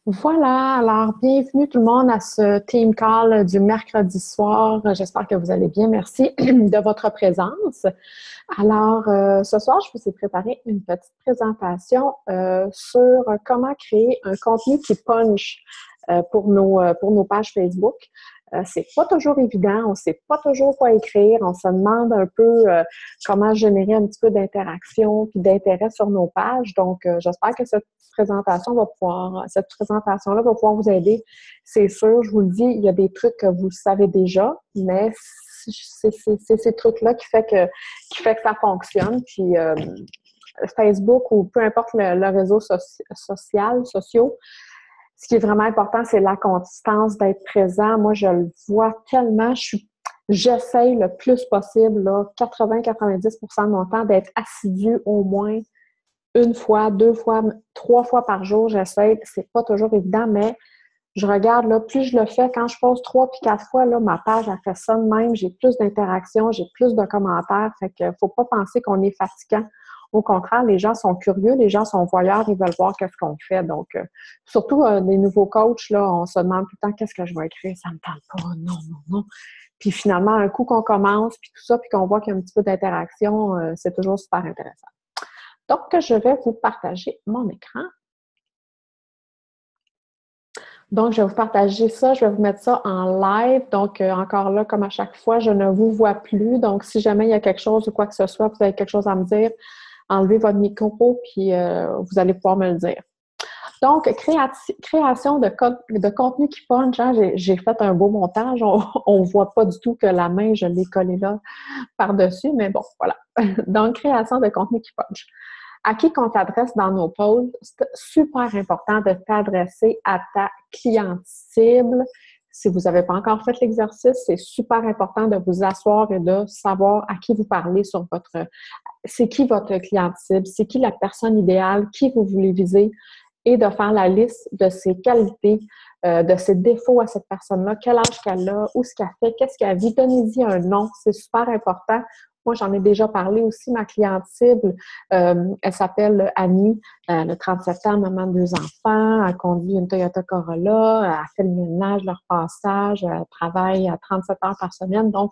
Voilà, alors bienvenue tout le monde à ce team call du mercredi soir. J'espère que vous allez bien. Merci de votre présence. Alors, ce soir, je vous ai préparé une petite présentation sur comment créer un contenu qui punch pour nos pages Facebook. C'est pas toujours évident, on sait pas toujours quoi écrire, on se demande un peu comment générer un petit peu d'interaction puis d'intérêt sur nos pages. Donc, j'espère que cette présentation-là va pouvoir vous aider. C'est sûr, je vous le dis, il y a des trucs que vous savez déjà, mais c'est ces trucs-là qui fait que ça fonctionne. Puis Facebook ou peu importe le réseau social, ce qui est vraiment important, c'est la constance d'être présent. Moi, je le vois tellement. J'essaye le plus possible, là, 80-90% de mon temps, d'être assidue au moins une fois, deux fois, trois fois par jour. J'essaie. C'est pas toujours évident, mais je regarde, là, plus je le fais, quand je pose trois puis quatre fois, là, ma page, elle fait ça de même. J'ai plus d'interactions, j'ai plus de commentaires. Fait que faut pas penser qu'on est fatigant. Au contraire, les gens sont curieux, les gens sont voyeurs, ils veulent voir qu'est-ce qu'on fait. Donc, surtout des nouveaux coachs, là, on se demande tout le temps qu'est-ce que je vais écrire. Ça me tente pas, non, non, non. Puis finalement, un coup qu'on commence, puis tout ça, puis qu'on voit qu'il y a un petit peu d'interaction, c'est toujours super intéressant. Donc, je vais vous partager mon écran. Donc, je vais vous partager ça, je vais vous mettre ça en live. Donc, encore là, comme à chaque fois, je ne vous vois plus. Donc, si jamais il y a quelque chose ou quoi que ce soit, vous avez quelque chose à me dire, enlevez votre micro, puis vous allez pouvoir me le dire. Donc, création de contenu qui punch, hein, j'ai fait un beau montage. On ne voit pas du tout que la main, je l'ai collée là par-dessus, mais bon, voilà. Donc, création de contenu qui punch. À qui qu'on t'adresse dans nos posts, c'est super important de t'adresser à ta cliente cible. Si vous n'avez pas encore fait l'exercice, c'est super important de vous asseoir et de savoir à qui vous parlez sur c'est qui votre cliente cible, c'est qui la personne idéale, qui vous voulez viser et de faire la liste de ses qualités, de ses défauts à cette personne-là, quel âge qu'elle a, où ce qu'elle fait, qu'est-ce qu'elle vit, donnez-y un nom, c'est super important. Moi, j'en ai déjà parlé aussi, ma cliente cible, elle s'appelle Annie, elle a 37 ans, maman de 2 enfants, elle conduit une Toyota Corolla, elle fait le ménage, leur passage, elle travaille à 37 heures par semaine. Donc,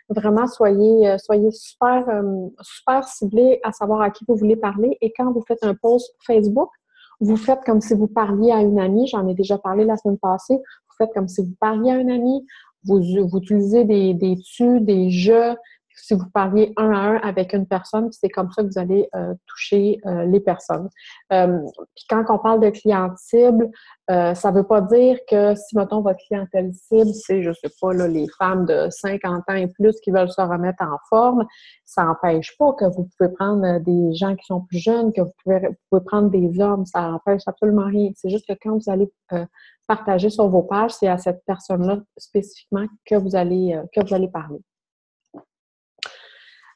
vraiment, soyez super ciblés à savoir à qui vous voulez parler. Et quand vous faites un post Facebook, vous faites comme si vous parliez à une amie. J'en ai déjà parlé la semaine passée. Vous faites comme si vous parliez à une amie. Vous utilisez des tu, des je. Si vous parliez un à un avec une personne, c'est comme ça que vous allez toucher les personnes. Puis quand on parle de cliente cible, ça ne veut pas dire que si, mettons, votre clientèle cible, c'est, je ne sais pas, là, les femmes de 50 ans et plus qui veulent se remettre en forme, ça n'empêche pas que vous pouvez prendre des gens qui sont plus jeunes, que vous pouvez prendre des hommes, ça n'empêche absolument rien. C'est juste que quand vous allez partager sur vos pages, c'est à cette personne-là spécifiquement que vous allez parler.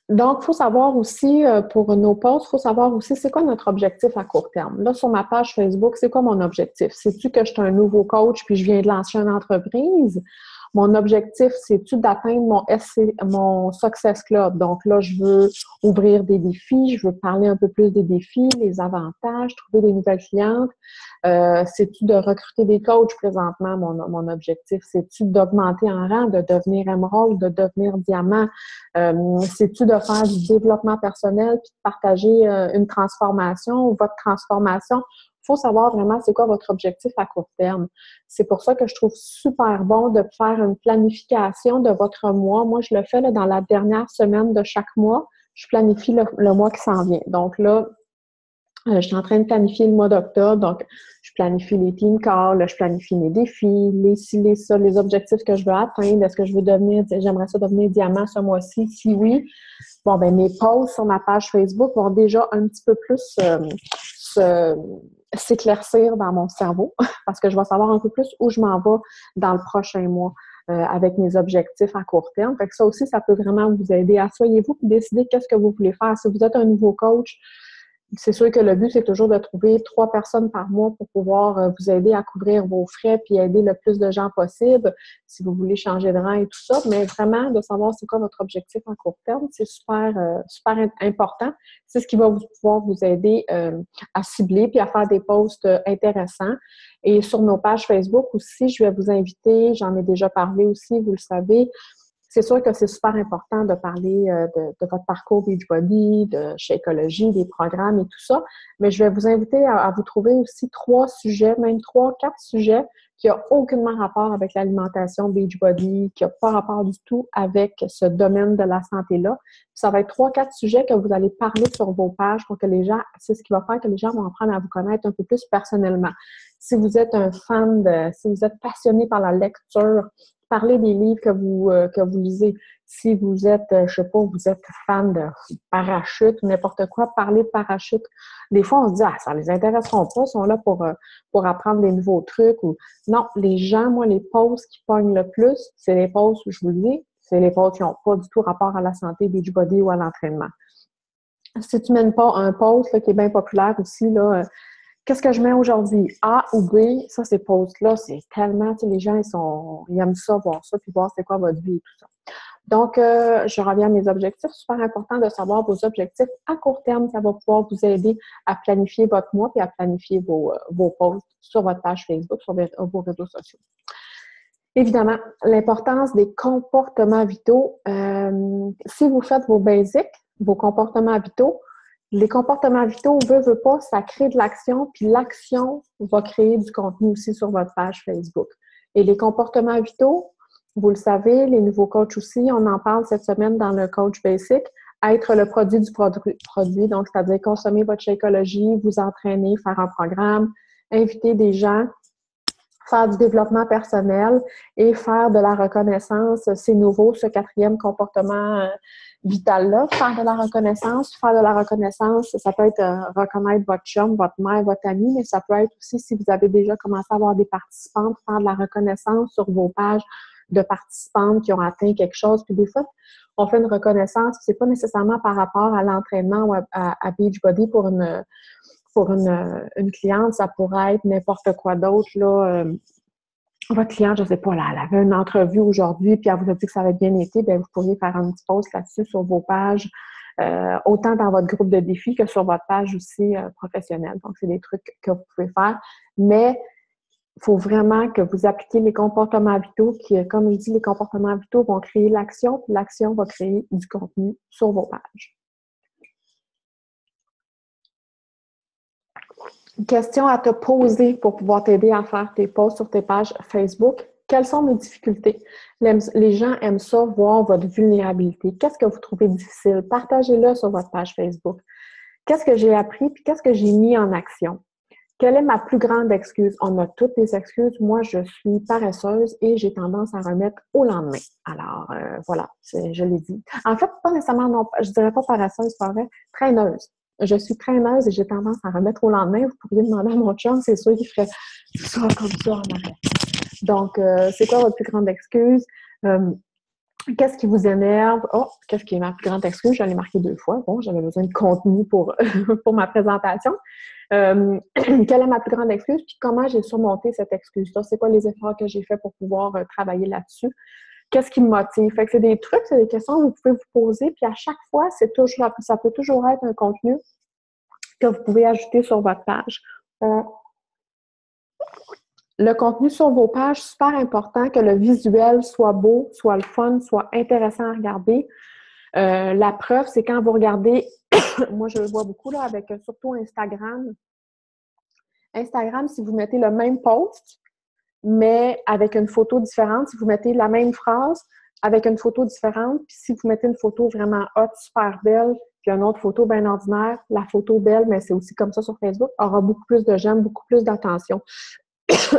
Donc, il faut savoir aussi, pour nos posts, il faut savoir aussi c'est quoi notre objectif à court terme. Là, sur ma page Facebook, c'est quoi mon objectif? C'est-tu que je suis un nouveau coach puis je viens de lancer une entreprise? Mon objectif, c'est-tu d'atteindre mon Success Club? Donc là, je veux ouvrir des défis, je veux parler un peu plus des défis, les avantages, trouver des nouvelles clientes. C'est-tu de recruter des coachs présentement, mon objectif? C'est-tu d'augmenter en rang, de devenir émeraude, de devenir diamant? C'est-tu de faire du développement personnel puis de partager une transformation ou votre transformation? Il faut savoir vraiment c'est quoi votre objectif à court terme. C'est pour ça que je trouve super bon de faire une planification de votre mois. Moi, je le fais là, dans la dernière semaine de chaque mois. Je planifie le mois qui s'en vient. Donc là, je suis en train de planifier le mois d'octobre, donc je planifie les team calls, je planifie mes défis, les objectifs que je veux atteindre. Est-ce que j'aimerais ça devenir diamant ce mois-ci? Si oui, bon, ben mes posts sur ma page Facebook vont déjà un petit peu plus s'éclaircir dans mon cerveau parce que je vais savoir un peu plus où je m'en vais dans le prochain mois. Avec mes objectifs à court terme. Fait que ça aussi, ça peut vraiment vous aider. Asseyez-vous et décider qu'est-ce que vous voulez faire. Si vous êtes un nouveau coach, c'est sûr que le but, c'est toujours de trouver 3 personnes par mois pour pouvoir vous aider à couvrir vos frais puis aider le plus de gens possible si vous voulez changer de rang et tout ça. Mais vraiment, de savoir c'est quoi votre objectif à court terme, c'est super important. C'est ce qui va pouvoir vous aider à cibler puis à faire des posts intéressants. Et sur nos pages Facebook aussi, je vais vous inviter, j'en ai déjà parlé aussi, vous le savez. C'est sûr que c'est super important de parler de votre parcours Beachbody, de Shakeology, des programmes et tout ça, mais je vais vous inviter à vous trouver aussi 3 sujets, même 3, 4 sujets qui n'ont aucunement rapport avec l'alimentation Beachbody, qui n'ont pas rapport du tout avec ce domaine de la santé-là. Ça va être 3, 4 sujets que vous allez parler sur vos pages pour que les gens, c'est ce qui va faire que les gens vont apprendre à vous connaître un peu plus personnellement. Si vous êtes si vous êtes passionné par la lecture, parlez des livres que vous lisez. Si vous êtes, je sais pas, vous êtes fan de parachute ou n'importe quoi, parlez de parachute. Des fois, on se dit, ah, ça les intéressera pas, ils sont là pour apprendre des nouveaux trucs. Ou... Non, les gens, moi, les posts qui pognent le plus, c'est les posts où je vous le dis, c'est les posts qui n'ont pas du tout rapport à la santé, Beachbody ou à l'entraînement. Si tu mènes pas un post là, qui est bien populaire aussi, là, qu'est-ce que je mets aujourd'hui? A ou B? Ça, ces posts-là, c'est tellement, tu sais, les gens, ils aiment ça, voir ça, puis voir c'est quoi votre vie et tout ça. Donc, je reviens à mes objectifs. Super important de savoir vos objectifs à court terme. Ça va pouvoir vous aider à planifier votre mois et à planifier vos posts sur votre page Facebook, sur vos réseaux sociaux. Évidemment, l'importance des comportements vitaux. Si vous faites vos basics, vos comportements vitaux, les comportements vitaux, veut pas, ça crée de l'action, puis l'action va créer du contenu aussi sur votre page Facebook. Et les comportements vitaux, vous le savez, les nouveaux coachs aussi, on en parle cette semaine dans le Coach Basic, être le produit du produit, donc c'est-à-dire consommer votre Shakeology, vous entraîner, faire un programme, inviter des gens, faire du développement personnel et faire de la reconnaissance. C'est nouveau, ce 4e comportement vital-là. Faire de la reconnaissance. Faire de la reconnaissance, ça peut être reconnaître votre chum, votre mère, votre ami, mais ça peut être aussi, si vous avez déjà commencé à avoir des participantes, faire de la reconnaissance sur vos pages de participantes qui ont atteint quelque chose. Puis des fois, on fait une reconnaissance, c'est pas nécessairement par rapport à l'entraînement ou à Beachbody pour une cliente, ça pourrait être n'importe quoi d'autre, là. Votre cliente, je ne sais pas, là, elle avait une entrevue aujourd'hui, puis elle vous a dit que ça avait bien été, bien, vous pourriez faire un petit post là-dessus sur vos pages, autant dans votre groupe de défis que sur votre page aussi professionnelle. Donc, c'est des trucs que vous pouvez faire. Mais il faut vraiment que vous appliquiez les comportements vitaux qui, comme il dit, les comportements vitaux vont créer l'action, puis l'action va créer du contenu sur vos pages. Une question à te poser pour pouvoir t'aider à faire tes posts sur tes pages Facebook. Quelles sont mes difficultés? Les gens aiment ça, voir votre vulnérabilité. Qu'est-ce que vous trouvez difficile? Partagez-le sur votre page Facebook. Qu'est-ce que j'ai appris puis qu'est-ce que j'ai mis en action? Quelle est ma plus grande excuse? On a toutes des excuses. Moi, je suis paresseuse et j'ai tendance à remettre au lendemain. Alors, voilà, je l'ai dit. En fait, pas nécessairement, non, je dirais pas paresseuse, c'est pas vrai, traîneuse. Je suis traîneuse et j'ai tendance à remettre au lendemain. Vous pourriez demander à mon chum, c'est sûr qu'il ferait ça comme ça en arrière. Donc, c'est quoi votre plus grande excuse? Qu'est-ce qui vous énerve? Oh, qu'est-ce qui est ma plus grande excuse? Je l'ai marqué 2 fois. Bon, j'avais besoin de contenu pour ma présentation. Quelle est ma plus grande excuse? Puis comment j'ai surmonté cette excuse-là? C'est quoi les efforts que j'ai faits pour pouvoir travailler là-dessus? Qu'est-ce qui me motive? Fait que c'est des trucs, c'est des questions que vous pouvez vous poser, puis à chaque fois, ça peut toujours être un contenu que vous pouvez ajouter sur votre page. Le contenu sur vos pages, super important que le visuel soit beau, soit le fun, soit intéressant à regarder. La preuve, c'est quand vous regardez, moi je le vois beaucoup là avec surtout Instagram. Instagram, si vous mettez le même post, mais avec une photo différente, si vous mettez la même phrase avec une photo différente, puis si vous mettez une photo vraiment hot, super belle, puis une autre photo bien ordinaire, la photo belle, mais c'est aussi comme ça sur Facebook, aura beaucoup plus de j'aime, beaucoup plus d'attention.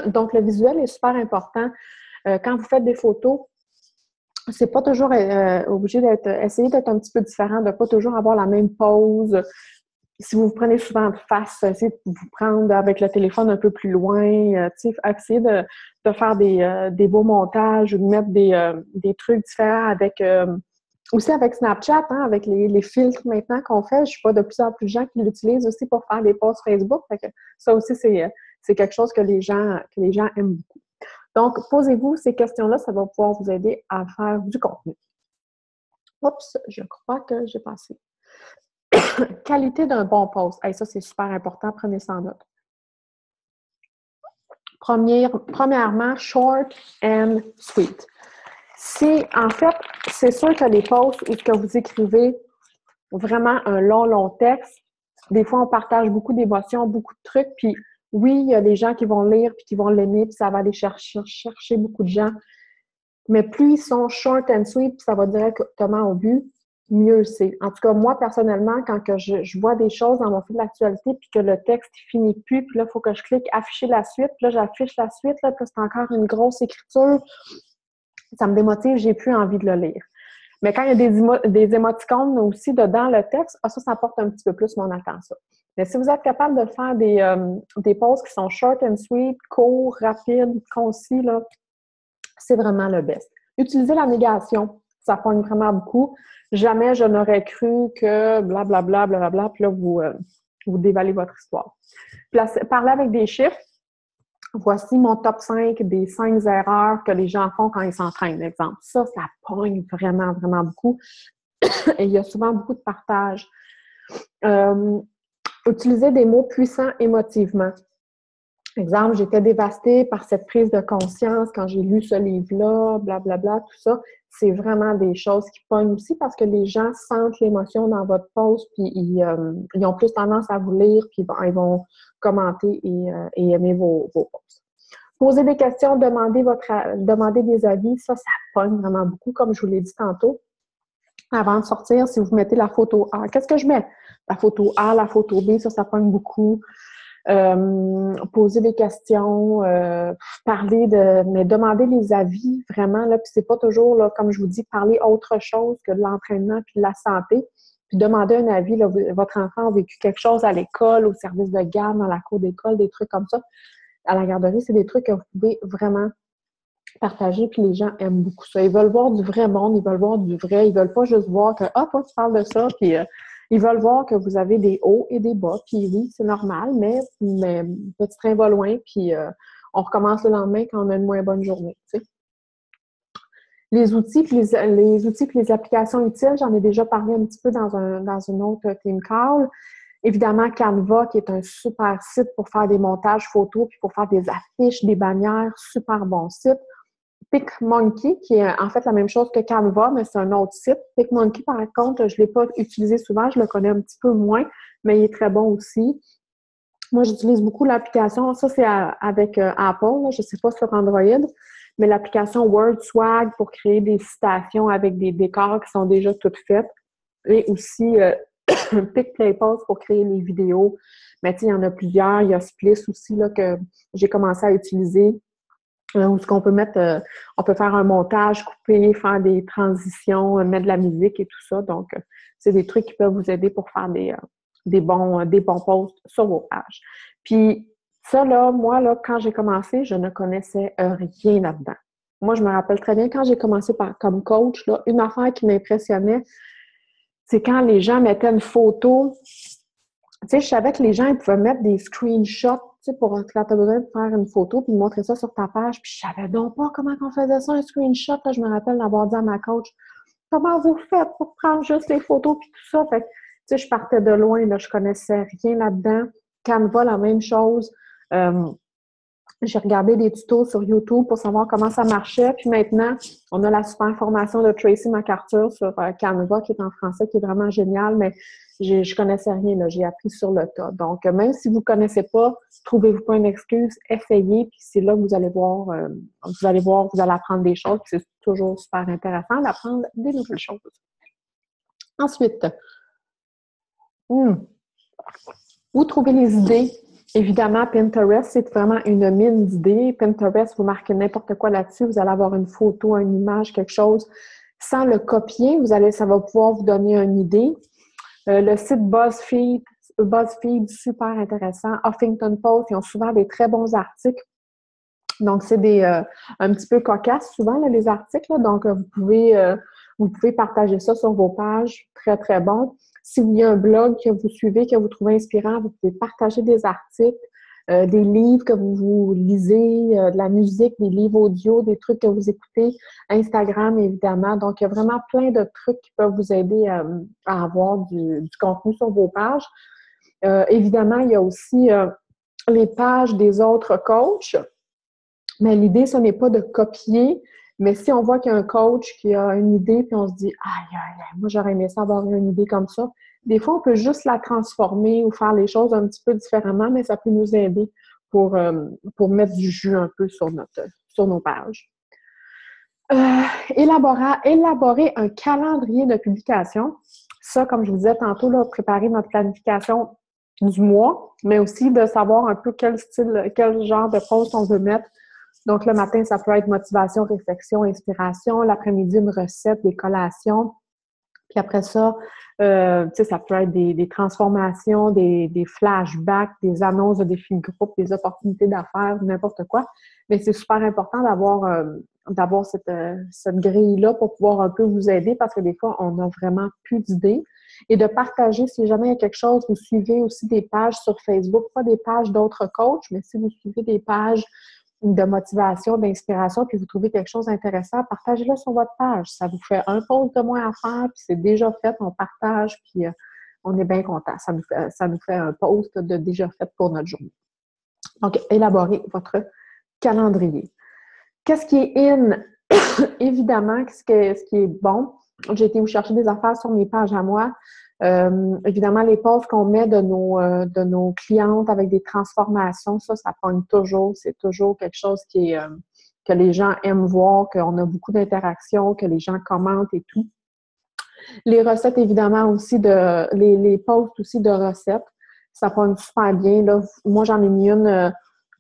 Donc, le visuel est super important. Quand vous faites des photos, c'est pas toujours obligé essayez d'être un petit peu différent, de pas toujours avoir la même pose. Si vous vous prenez souvent de face, essayez de vous prendre avec le téléphone un peu plus loin. Essayez de faire des beaux montages ou de mettre des trucs différents avec Aussi avec Snapchat, hein, avec les filtres maintenant qu'on fait, je vois de plus en plus de gens qui l'utilisent aussi pour faire des posts Facebook. Fait que ça aussi, c'est quelque chose que les gens aiment beaucoup. Donc, posez-vous ces questions-là, ça va pouvoir vous aider à faire du contenu. Oups, je crois que j'ai passé. Qualité d'un bon post. Hey, ça, c'est super important, prenez ça en note. Premièrement, short and sweet. En fait, c'est sûr que les posts où que vous écrivez vraiment un long texte, des fois, on partage beaucoup d'émotions, beaucoup de trucs, puis oui, il y a des gens qui vont lire, puis qui vont l'aimer, puis ça va aller chercher beaucoup de gens. Mais plus ils sont short and sweet, puis ça va directement au but, mieux c'est. En tout cas, moi, personnellement, quand que je vois des choses dans mon fil d'actualité, puis que le texte finit plus, puis là, il faut que je clique « Afficher la suite », puis là, j'affiche la suite, là, puis c'est encore une grosse écriture, ça me démotive, j'ai plus envie de le lire. Mais quand il y a des émoticônes aussi dedans le texte, ça porte un petit peu plus mon attention. Mais si vous êtes capable de faire des posts qui sont short and sweet, courts, rapides, concis, là, c'est vraiment le best. Utilisez la négation, ça pogne vraiment beaucoup. Jamais je n'aurais cru que blablabla, blablabla, puis là, vous dévalez votre histoire. Parlez avec des chiffres. Voici mon top 5 des 5 erreurs que les gens font quand ils s'entraînent, exemple. Ça pogne vraiment, vraiment beaucoup. Et il y a souvent beaucoup de partage. Utilisez des mots puissants émotivement. Exemple, j'étais dévastée par cette prise de conscience quand j'ai lu ce livre-là, blablabla, tout ça. C'est vraiment des choses qui pognent aussi parce que les gens sentent l'émotion dans votre post, puis ils ont plus tendance à vous lire, puis ils vont commenter et aimer vos posts. Poser des questions, demander des avis, ça pogne vraiment beaucoup, comme je vous l'ai dit tantôt. Avant de sortir, si vous mettez la photo A, qu'est-ce que je mets? La photo A, la photo B, ça pogne beaucoup. Poser des questions, mais demander les avis, vraiment, là, puis c'est pas toujours, là, comme je vous dis, parler autre chose que de l'entraînement puis de la santé, puis demander un avis, là, votre enfant a vécu quelque chose à l'école, au service de garde, dans la cour d'école, des trucs comme ça. À la garderie, c'est des trucs que vous pouvez vraiment partager, puis les gens aiment beaucoup ça. Ils veulent voir du vrai monde, ils veulent voir du vrai, ils veulent pas juste voir que « Ah, toi, tu parles de ça », puis ils veulent voir que vous avez des hauts et des bas, puis oui, c'est normal, mais petit train va loin, puis on recommence le lendemain quand on a une moins bonne journée, tu sais. Les outils puis les applications utiles, j'en ai déjà parlé un petit peu dans une autre team call. Évidemment, Canva, qui est un super site pour faire des montages photos puis pour faire des affiches, des bannières, super bon site. PicMonkey, qui est en fait la même chose que Canva, mais c'est un autre site. PicMonkey, par contre, je ne l'ai pas utilisé souvent, je le connais un petit peu moins, mais il est très bon aussi. Moi, j'utilise beaucoup l'application, ça c'est avec Apple, là, je ne sais pas sur Android, mais l'application WordSwag pour créer des citations avec des décors qui sont déjà toutes faites. Et aussi PicPlayPost pour créer les vidéos. Mais tu sais, il y en a plusieurs. Il y a Splice aussi là, que j'ai commencé à utiliser. Où ce qu'on peut mettre, on peut faire un montage, couper, faire des transitions, mettre de la musique et tout ça. Donc, c'est des trucs qui peuvent vous aider pour faire des bons posts sur vos pages. Puis, ça, là, moi, là, quand j'ai commencé, je ne connaissais rien là-dedans. Moi, je me rappelle très bien, quand j'ai commencé comme coach, là, une affaire qui m'impressionnait, c'est quand les gens mettaient une photo. Tu sais, je savais que les gens, ils pouvaient mettre des screenshots, tu sais, pour quand tu as besoin de faire une photo puis de montrer ça sur ta page. Puis je savais donc pas comment on faisait ça, un screenshot. Là, je me rappelle d'avoir dit à ma coach, comment vous faites pour prendre juste les photos puis tout ça. Fait que, tu sais, je partais de loin, là, je connaissais rien là-dedans. Canva, la même chose. J'ai regardé des tutos sur YouTube pour savoir comment ça marchait. Puis maintenant, on a la super formation de Tracy McArthur sur Canva, qui est en français, qui est vraiment génial, mais je connaissais rien, là. J'ai appris sur le tas. Donc, même si vous ne connaissez pas, trouvez-vous pas une excuse, essayez, puis c'est là que vous allez voir, vous allez apprendre des choses, puis c'est toujours super intéressant d'apprendre des nouvelles choses. Ensuite, où trouver les idées? Évidemment, Pinterest, c'est vraiment une mine d'idées. Pinterest, vous marquez n'importe quoi là-dessus, vous allez avoir une photo, une image, quelque chose. Sans le copier, ça va pouvoir vous donner une idée. Le site BuzzFeed, super intéressant. Huffington Post, ils ont souvent des très bons articles. Donc, c'est un petit peu cocasse souvent, là, les articles. Là. Donc, vous Vous pouvez partager ça sur vos pages. Très, très bon. Si vous y a un blog que vous suivez, que vous trouvez inspirant, vous pouvez partager des articles, des livres que vous lisez, de la musique, des livres audio, des trucs que vous écoutez, Instagram, évidemment. Donc, il y a vraiment plein de trucs qui peuvent vous aider à avoir du contenu sur vos pages. Évidemment, il y a aussi les pages des autres coachs. Mais l'idée, ce n'est pas de copier, mais si on voit qu'il y a un coach qui a une idée, puis on se dit « Aïe, aïe, aïe, moi, j'aurais aimé ça avoir une idée comme ça », des fois, on peut juste la transformer ou faire les choses un petit peu différemment, mais ça peut nous aider pour mettre du jus un peu sur nos pages. Élaborer un calendrier de publication. Ça, comme je vous disais tantôt, là, préparer notre planification du mois, mais aussi de savoir un peu quel genre de post on veut mettre. Donc, le matin, ça peut être motivation, réflexion, inspiration. L'après-midi, une recette, des collations. Puis après ça, ça peut être des transformations, des flashbacks, des annonces de défis de groupe, des opportunités d'affaires, n'importe quoi. Mais c'est super important d'avoir cette grille-là pour pouvoir un peu vous aider parce que des fois, on n'a vraiment plus d'idées. Et de partager, si jamais il y a quelque chose, vous suivez aussi des pages sur Facebook, pas des pages d'autres coachs, mais si vous suivez des pages de motivation, d'inspiration, puis vous trouvez quelque chose d'intéressant, partagez-le sur votre page. Ça vous fait un post de moins à faire, puis c'est déjà fait, on partage, puis on est bien content. Ça nous fait un post de déjà fait pour notre journée. Donc, élaborez votre calendrier. Qu'est-ce qui est in? Évidemment, ce qui est bon. J'ai été vous chercher des affaires sur mes pages à moi. Évidemment, les posts qu'on met de nos clientes avec des transformations, ça pogne toujours. C'est toujours quelque chose que les gens aiment voir, qu'on a beaucoup d'interactions, que les gens commentent et tout. Les recettes, évidemment, aussi, les posts aussi de recettes, ça pogne super bien. Là. Moi, j'en ai mis une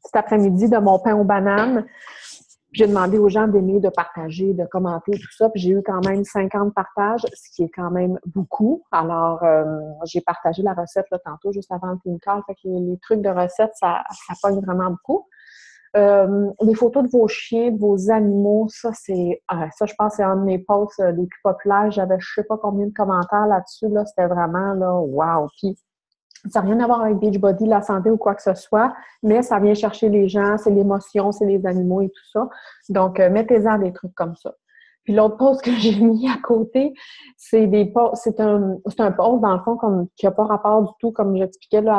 cet après-midi de mon pain aux bananes. J'ai demandé aux gens d'aimer, de partager, de commenter, tout ça. Puis j'ai eu quand même 50 partages, ce qui est quand même beaucoup. Alors, j'ai partagé la recette là, tantôt, juste avant le team call. Fait que les trucs de recettes, ça pogne vraiment beaucoup. Les photos de vos chiens, de vos animaux, ça, je pense, c'est un de mes posts les plus populaires. J'avais je sais pas combien de commentaires là-dessus. Là, c'était vraiment, là, wow! Puis, ça n'a rien à voir avec Beachbody, la santé ou quoi que ce soit, mais ça vient chercher les gens, c'est l'émotion, c'est les animaux et tout ça. Donc, mettez-en des trucs comme ça. Puis l'autre post que j'ai mis à côté, c'est un post, dans le fond, qui n'a pas rapport du tout, comme j'expliquais là,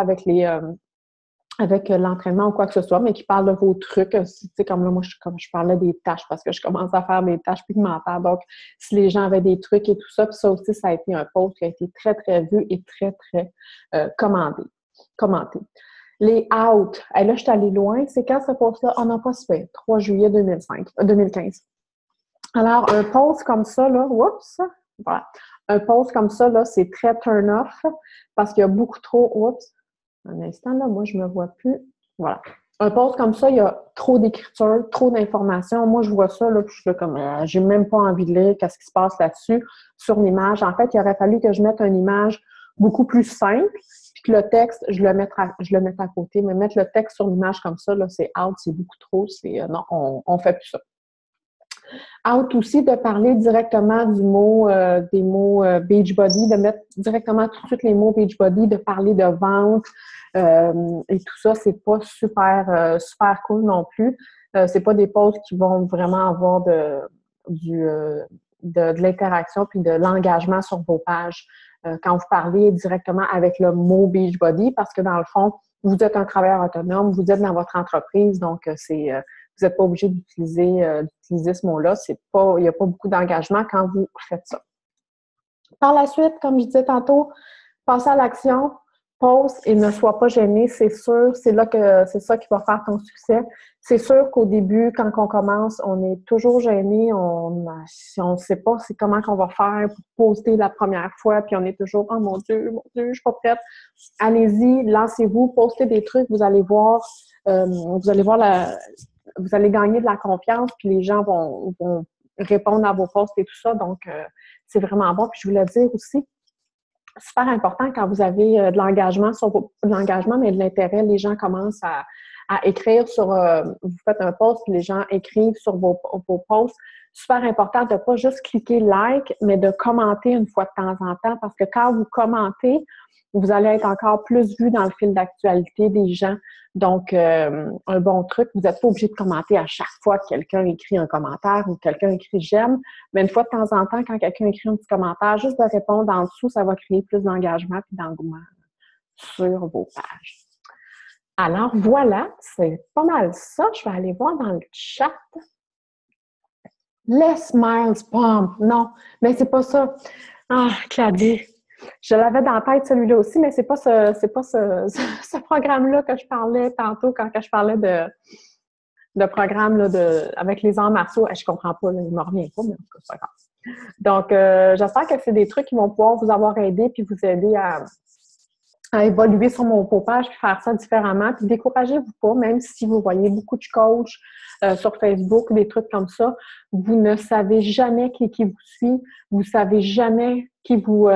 avec l'entraînement ou quoi que ce soit, mais qui parle de vos trucs. Tu sais, comme là, moi, je parlais des tâches parce que je commence à faire des tâches pigmentaires. Donc, si les gens avaient des trucs et tout ça, puis ça aussi, ça a été un post qui a été très, très vu et très, très commenté. Les out. Et là, je suis allée loin. C'est quand ce post-là? On n'a pas se fait. 3 juillet 2015. Alors, un post comme ça, là, oups, voilà. Un post comme ça, là, c'est très turn-off parce qu'il y a beaucoup trop, oups, un instant, là, moi, je ne me vois plus. Voilà. Un post comme ça, il y a trop d'écriture, trop d'informations. Moi, je vois ça, là, puis je suis comme, j'ai même pas envie de lire qu'est-ce qui se passe là-dessus sur l'image. En fait, il aurait fallu que je mette une image beaucoup plus simple, puis que le texte, je le mette à côté. Mais mettre le texte sur l'image comme ça, là, c'est out, c'est beaucoup trop. Non, on fait plus ça. Out aussi de parler directement des mots Beachbody, de mettre directement tout de suite les mots Beachbody, de parler de vente et tout ça, c'est pas super cool non plus. C'est pas des posts qui vont vraiment avoir de l'interaction puis de l'engagement sur vos pages quand vous parlez directement avec le mot Beachbody parce que dans le fond, vous êtes un travailleur autonome, vous êtes dans votre entreprise, donc vous n'êtes pas obligé d'utiliser ce mot-là. Il n'y a pas beaucoup d'engagement quand vous faites ça. Par la suite, comme je disais tantôt, passez à l'action, pause et ne sois pas gêné. C'est sûr, c'est ça qui va faire ton succès. C'est sûr qu'au début, quand on commence, on est toujours gêné. On ne sait pas comment qu'on va faire pour poster la première fois, puis on est toujours « Oh mon Dieu, je ne suis pas prête ». Allez-y, lancez-vous, postez des trucs, vous allez voir vous allez gagner de la confiance, puis les gens vont répondre à vos posts et tout ça. Donc, c'est vraiment bon. Puis, je voulais dire aussi, super important quand vous avez de l'engagement, mais de l'intérêt, les gens commencent à écrire sur, vous faites un post, puis les gens écrivent sur vos posts. Super important de ne pas juste cliquer like, mais de commenter une fois de temps en temps, parce que quand vous commentez, vous allez être encore plus vu dans le fil d'actualité des gens. Donc, un bon truc, vous n'êtes pas obligé de commenter à chaque fois que quelqu'un écrit un commentaire ou quelqu'un écrit « j'aime », mais une fois de temps en temps, quand quelqu'un écrit un petit commentaire, juste de répondre en dessous, ça va créer plus d'engagement et d'engouement sur vos pages. Alors, voilà, c'est pas mal ça. Je vais aller voir dans le chat. Les Smiles Pump. Non, mais c'est pas ça. Ah, Claudie. Je l'avais dans la tête, celui-là aussi, mais c'est pas ce programme-là que je parlais tantôt quand je parlais de programme là, avec les arts martiaux. Je comprends pas, là, il ne me revient pas, mais en tout cas, c'est pas grave. Donc, j'espère que c'est des trucs qui vont pouvoir vous avoir aidé puis vous aider à évoluer sur mon page puis faire ça différemment. Puis découragez-vous pas, même si vous voyez beaucoup de coachs sur Facebook, des trucs comme ça, vous ne savez jamais qui vous suit, vous savez jamais qui vous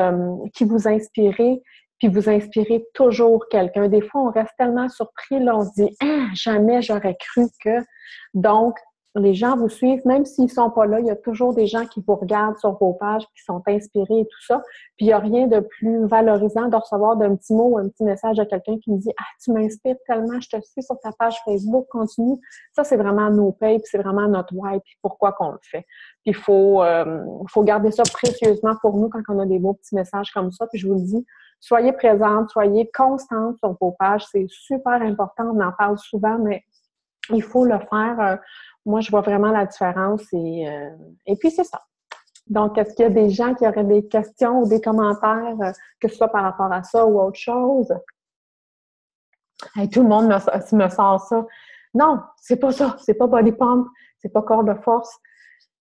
inspirez, puis vous inspirez toujours quelqu'un. Des fois, on reste tellement surpris, là, on se dit « Ah, jamais j'aurais cru que… » Donc, les gens vous suivent, même s'ils ne sont pas là, il y a toujours des gens qui vous regardent sur vos pages, qui sont inspirés et tout ça. Puis il n'y a rien de plus valorisant de recevoir d'un petit mot ou un petit message de quelqu'un qui me dit « Ah, tu m'inspires tellement, je te suis sur ta page Facebook, continue. » Ça, c'est vraiment nos payes, puis c'est vraiment notre why, puis pourquoi qu'on le fait. Puis il faut garder ça précieusement pour nous quand on a des beaux petits messages comme ça. Puis je vous le dis, soyez présente, soyez constante sur vos pages. C'est super important, on en parle souvent, mais il faut le faire. Moi, je vois vraiment la différence et puis c'est ça. Donc, est-ce qu'il y a des gens qui auraient des questions ou des commentaires, que ce soit par rapport à ça ou autre chose? Hey, tout le monde me sort ça. Non, c'est pas ça. C'est pas body pump. C'est pas corps de force.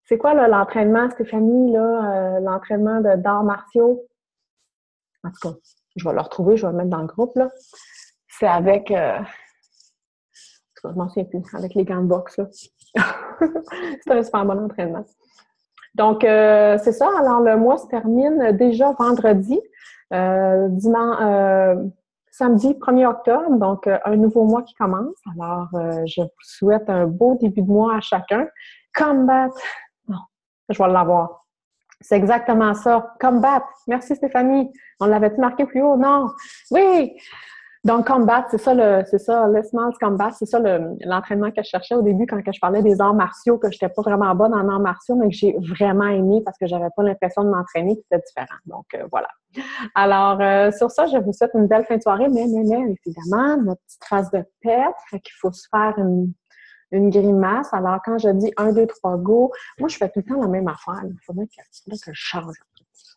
C'est quoi là, l'entraînement, Stéphanie, là, l'entraînement d'arts martiaux? En tout cas, je vais le retrouver, je vais le mettre dans le groupe, là. C'est avec... je m'en souviens plus, avec les gants de boxe, là. C'est un super bon entraînement. Donc, c'est ça. Alors, le mois se termine déjà vendredi, samedi 1er octobre, donc un nouveau mois qui commence. Alors, je vous souhaite un beau début de mois à chacun. Combat! Non, je vais l'avoir. C'est exactement ça. Combat! Merci Stéphanie. On l'avait-tu marqué plus haut? Non. Oui! Donc, combat, c'est ça, Les Smiles Combat, c'est ça l'entraînement que je cherchais au début quand je parlais des arts martiaux, que je n'étais pas vraiment bonne en arts martiaux, mais que j'ai vraiment aimé parce que j'avais pas l'impression de m'entraîner, puis c'était différent. Donc, voilà. Alors, sur ça, je vous souhaite une belle fin de soirée, mais évidemment, notre petite trace de pète, fait qu'il faut se faire une grimace. Alors, quand je dis 1, 2, 3, go, moi, je fais tout le temps la même affaire. Il faudrait que je change.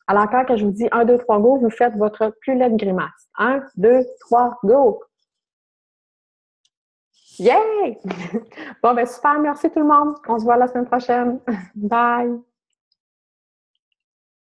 Alors, quand je vous dis 1, 2, 3, go, vous faites votre plus laide grimace. 1, 2, 3, go! Yay! Bon, ben super, merci tout le monde. On se voit la semaine prochaine. Bye!